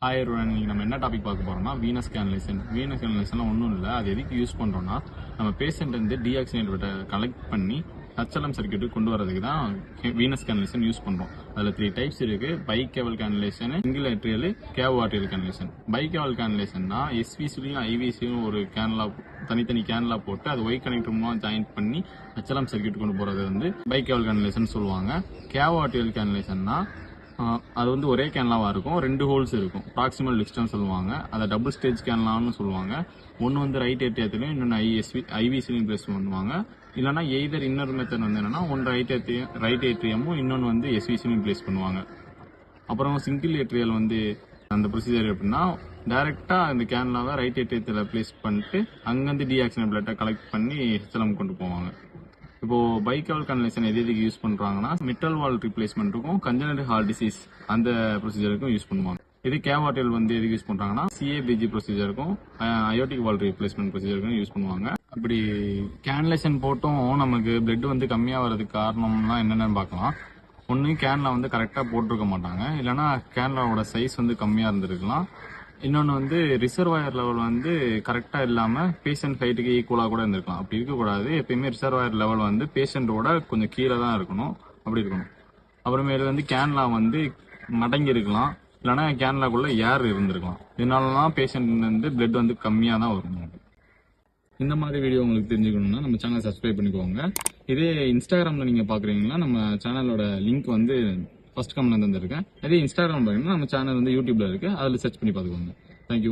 Hi everyone, இன்னைக்கு நம்ம என்ன டாபிக் பார்க்க போறோம்னா வீனஸ் கேனலைசேஷன். வீனஸ் கேனலைசேஷன்லாம் ஒன்றும் இல்லை, அது எதுக்கு யூஸ் பண்றோம்னா நம்ம பேஷண்ட் வந்து டீஆக்சினேட்டரை கலெக்ட் பண்ணி ஹெச்எல்எம் சர்க்யூட்டுக்கு கொண்டு வரதுக்கு தான் வீனஸ் கேனலைசேஷன் யூஸ் பண்றோம். அதுல 3 டைப்ஸ் இருக்கு: bicaval canalization, single atrial, cavoatrial canalization. Bicaval கேனலைசேஷன்னா எஸ்விசிலையும் ஐவிசியும் ஒரு கேனலா தனித்தனி கேனலா போட்டு அது ஒய் கனெக்டர் மூலம் ஜாயின் பண்ணி ஹெச்எல்எம் சர்க்யூட் கொண்டு போறது வந்து பை கேவல் கேனலைசேஷன் சொல்லுவாங்க. கேவ் ஆர்டியல் கேனலைசேஷன்னா அது வந்து ஒரே கேன்லாவா இருக்கும், 2 ஹோல்ஸ் இருக்கும், ப்ராக்சிமல் டிஸ்டன்ஸ் சொல்லுவாங்க. அதை டபுள் ஸ்டேஜ் கேன்லான்னு சொல்லுவாங்க. ஒன்று வந்து ரைட் ஏற்றியத்திலையும் இன்னொன்று ஐவிசிலையும் பிளேஸ் பண்ணுவாங்க. இல்லைனா எய்தர் இன்னொரு மெத்தட் வந்து என்னன்னா ஒன்று ரைட் ஏட்ரியமும் இன்னொன்று வந்து எஸ்விசிலையும் பிளேஸ் பண்ணுவாங்க. அப்புறம் சிங்கிள் ஏட்ரியல் வந்து அந்த ப்ரொசீஜர் எப்படின்னா டைரக்டா இந்த கேன்லாவை ரைட் ஏட்ரியத்தில் பிளேஸ் பண்ணிட்டு அங்கேருந்து டீஆக்சினேட் பிளட்டை கலெக்ட் பண்ணி ஹெச்எல்எம் கொண்டு போவாங்க. இப்போ பை கேவல் கேனலைசேஷன் எதுக்கு யூஸ் பண்றாங்கன்னா மிட்டல் வால் ரீப்ளேஸ்மெண்ட்டுக்கும் கன்ஜெனிட்டல் ஹார்ட் டிசீஸ் அந்த ப்ரொசீஜருக்கும் யூஸ் பண்ணுவாங்க. இது கேவ் ஆர்டியல் வந்து எதுக்கு யூஸ் பண்றாங்கன்னா சிஏபிஜி ப்ரொசீஜருக்கும் அயோட்டிக் வால் ரீப்ளேஸ்மெண்ட் ப்ரொசீஜருக்கும் யூஸ் பண்ணுவாங்க. அப்படி கேனலைசேஷன் போட்டும் நமக்கு பிளட் வந்து கம்மியா வர்றதுக்கு காரணம்லாம் என்னென்னு பார்க்கலாம். ஒன்று கேன்லா வந்து கரெக்டாக போட்டிருக்க மாட்டாங்க, இல்லைன்னா கேன்லாவோட சைஸ் வந்து கம்மியாக இருந்திருக்கலாம். இன்னொன்று வந்து ரிசர்வாயர் லெவல் வந்து கரெக்டாக இல்லாமல் பேஷண்ட் ஹைட்டுக்கு ஈக்குவலாக கூட இருந்திருக்கலாம். அப்படி இருக்கக்கூடாது. எப்பயுமே ரிசர்வாயர் லெவல் வந்து பேஷண்ட்டோட கொஞ்சம் கீழே தான் இருக்கணும், அப்படி இருக்கணும். அப்புறமேல வந்து கேன்லா வந்து மடங்கி இருக்கலாம், இல்லைன்னா கேன்லாக்குள்ள ஏர் இருந்திருக்கலாம். இதனாலலாம் பேஷண்ட் வந்து பிளட் வந்து கம்மியாக தான் வரும். இந்த மாதிரி வீடியோ உங்களுக்கு தெரிஞ்சுக்கணும்னா நம்ம சேனலை சப்ஸ்கிரைப் பண்ணிக்கோங்க. இதே இன்ஸ்டாகிராமில் நீங்கள் பார்க்குறீங்கன்னா நம்ம சேனலோட லிங்க் வந்து ஃபர்ஸ்ட் கமெண்ட்ல தந்திருக்கேன். அதே இன்ஸ்டாகிராம் பார்த்தீங்கன்னா நம்ம சேனல் வந்து யூடியூப்ல இருக்கு, அதில் சர்ச் பண்ணி பார்த்துக்கோங்க. தேங்க்யூ.